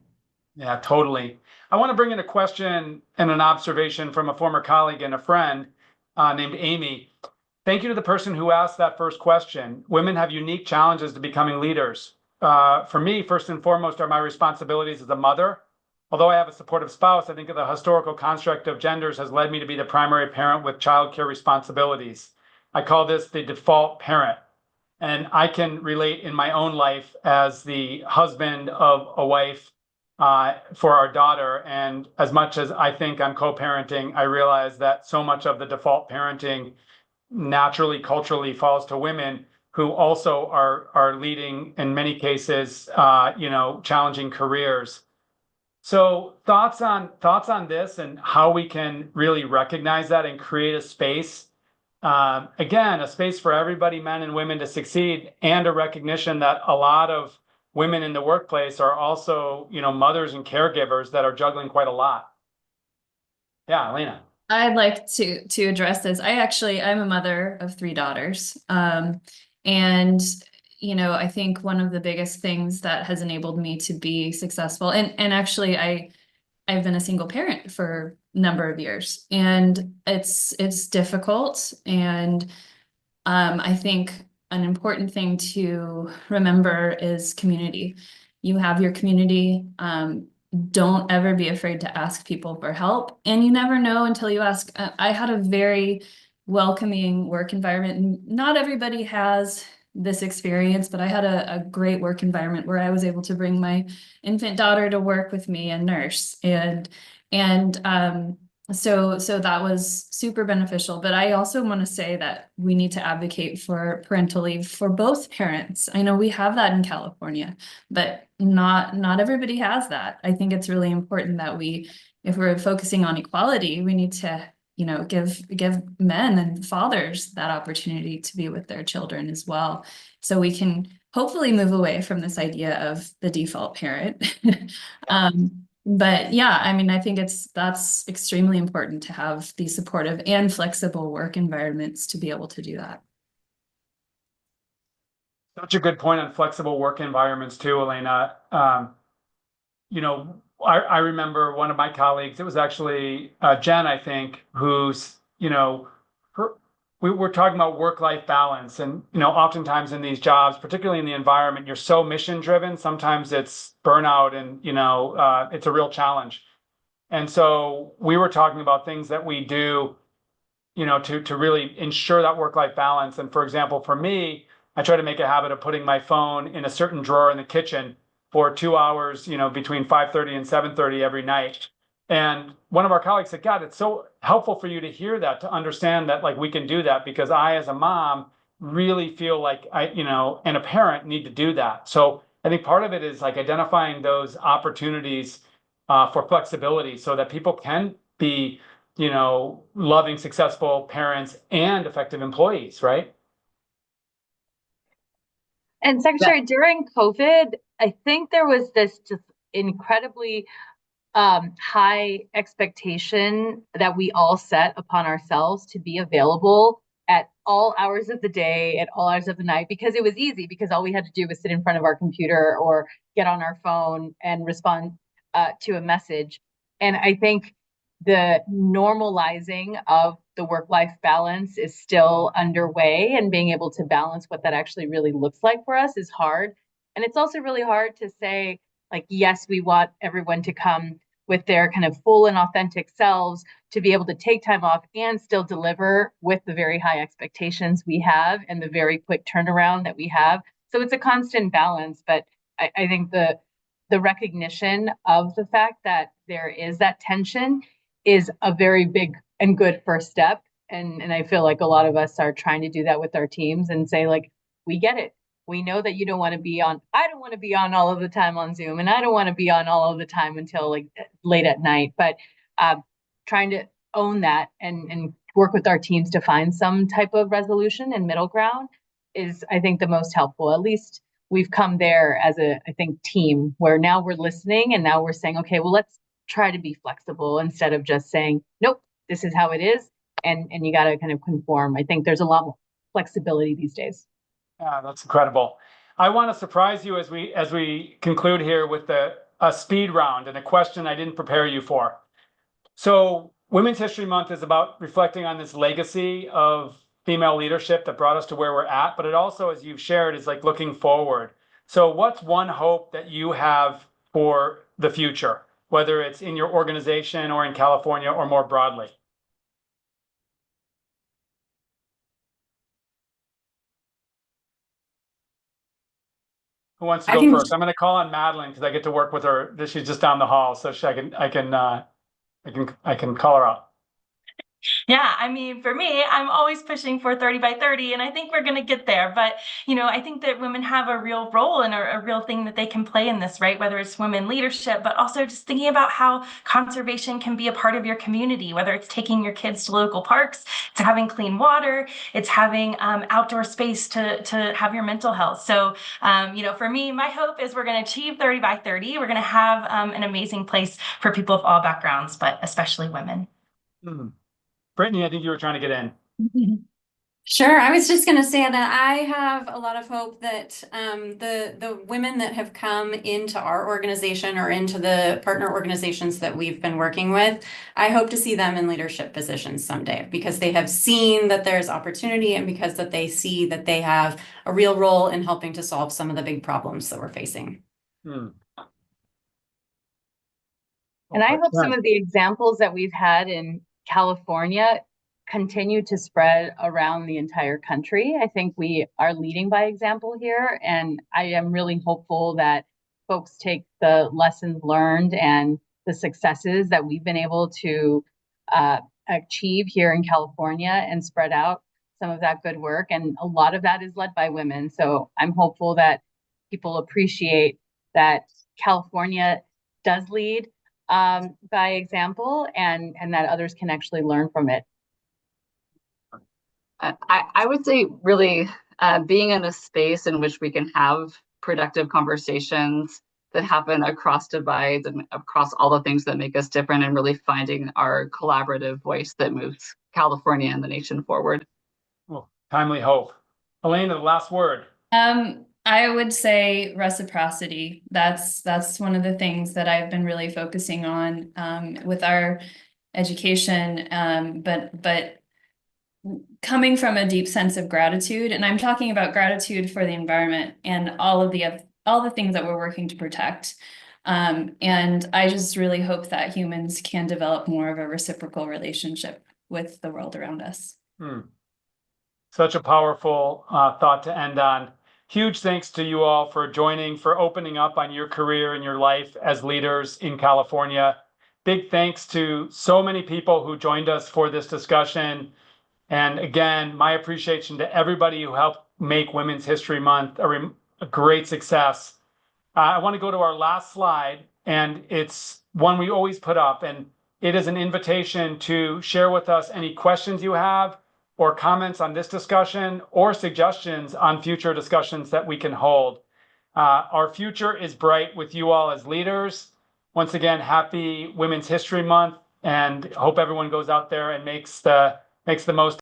Yeah, totally. I want to bring in a question and an observation from a former colleague and a friend named Amy. Thank you to the person who asked that first question. Women have unique challenges to becoming leaders. For me, first and foremost, are my responsibilities as a mother. Although I have a supportive spouse, I think the historical construct of genders has led me to be the primary parent with childcare responsibilities. I call this the default parent. And I can relate in my own life as the husband of a wife for our daughter. And as much as I think I'm co-parenting, I realize that so much of the default parenting naturally, culturally falls to women who also are leading, in many cases, challenging careers. So thoughts on this and how we can really recognize that and create a space, again, a space for everybody, men and women, to succeed, and a recognition that a lot of women in the workplace are also, mothers and caregivers that are juggling quite a lot. Yeah, Elena. I'd like to address this. I'm a mother of 3 daughters. And I think one of the biggest things that has enabled me to be successful, and actually I've been a single parent for a number of years, and it's difficult. And I think an important thing to remember is community. You have your community. Don't ever be afraid to ask people for help. And you never know until you ask. I had a very welcoming work environment. And not everybody has this experience, but I had a great work environment where I was able to bring my infant daughter to work with me and nurse. So that was super beneficial. But I also want to say that we need to advocate for parental leave for both parents. I know we have that in California, but not everybody has that. I think it's really important that if we're focusing on equality, we need to, give men and fathers that opportunity to be with their children as well. So we can hopefully move away from this idea of the default parent. But yeah, I think that's extremely important to have these supportive and flexible work environments to be able to do that. Such a good point on flexible work environments too, Elena. I remember one of my colleagues, it was actually Jen, I think, who's, we were talking about work-life balance. And, oftentimes in these jobs, particularly in the environment, you're so mission driven. Sometimes it's burnout and, it's a real challenge. And so we were talking about things that we do, to really ensure that work-life balance. And for example, for me, I try to make a habit of putting my phone in a certain drawer in the kitchen for 2 hours, between 5:30 and 7:30 every night. And one of our colleagues said, God, it's so helpful for you to hear that, to understand that like we can do that, because I, as a mom, really feel like and a parent need to do that. So I think part of it is like identifying those opportunities for flexibility so that people can be, loving, successful parents and effective employees, right? And Secretary, during COVID, I think there was this just incredibly high expectation that we all set upon ourselves to be available at all hours of the day, at all hours of the night, because it was easy, because all we had to do was sit in front of our computer or get on our phone and respond to a message. And I think the normalizing of the work-life balance is still underway, and being able to balance what that actually really looks like for us is hard. And it's also really hard to say, like, yes, we want everyone to come with their kind of full and authentic selves, to be able to take time off and still deliver with the very high expectations we have and the very quick turnaround that we have. So it's a constant balance, but I think the recognition of the fact that there is that tension is a very big and good first step. And I feel like a lot of us are trying to do that with our teams and say, like, we get it. We know that you don't want to be on, I don't want to be on all of the time on Zoom, and I don't want to be on all of the time until like late at night, but trying to own that and work with our teams to find some type of resolution and middle ground is, I think, the most helpful. At least we've come there as I think, team, where now we're listening and now we're saying, okay, well, let's try to be flexible instead of just saying, nope, this is how it is. And you got to kind of conform. I think there's a lot more flexibility these days. Yeah, that's incredible. I want to surprise you as we conclude here with a speed round and a question I didn't prepare you for. So Women's History Month is about reflecting on this legacy of female leadership that brought us to where we're at, but it also, as you've shared, is like looking forward. So what's one hope that you have for the future, whether it's in your organization or in California or more broadly? Who wants to go first? I'm going to call on Madeline because I get to work with her. She's just down the hall, so I can call her out. Yeah, I mean, for me, I'm always pushing for 30 by 30, and I think we're going to get there. But, I think that women have a real role and a real thing that they can play in this, right? Whether it's women leadership, but also just thinking about how conservation can be a part of your community, whether it's taking your kids to local parks, it's having clean water, it's having outdoor space to have your mental health. So, for me, my hope is we're going to achieve 30 by 30. We're going to have an amazing place for people of all backgrounds, but especially women. Brittany, I think you were trying to get in. Sure. I was just going to say that I have a lot of hope that the women that have come into our organization or into the partner organizations that we've been working with, I hope to see them in leadership positions someday because they have seen that there's opportunity and because that they see that they have a real role in helping to solve some of the big problems that we're facing. And I hope some of the examples that we've had in California continue to spread around the entire country. I think we are leading by example here, and I am really hopeful that folks take the lessons learned and the successes that we've been able to achieve here in California and spread out some of that good work. And a lot of that is led by women. So I'm hopeful that people appreciate that California does lead by example and that others can actually learn from it. I would say really being in a space in which we can have productive conversations that happen across divides and across all the things that make us different and really finding our collaborative voice that moves California and the nation forward. Well, timely hope. Elena, the last word. I would say reciprocity. That's one of the things that I've been really focusing on with our education, but coming from a deep sense of gratitude, and I'm talking about gratitude for the environment and all the things that we're working to protect. And I just really hope that humans can develop more of a reciprocal relationship with the world around us. Such a powerful thought to end on. Huge thanks to you all for joining, for opening up on your career and your life as leaders in California. Big thanks to so many people who joined us for this discussion. And again, my appreciation to everybody who helped make Women's History Month a great success. I want to go to our last slide, and it's one we always put up, and it is an invitation to share with us any questions you have or comments on this discussion or suggestions on future discussions that we can hold. Our future is bright with you all as leaders. Once again, happy Women's History Month, and hope everyone goes out there and makes the most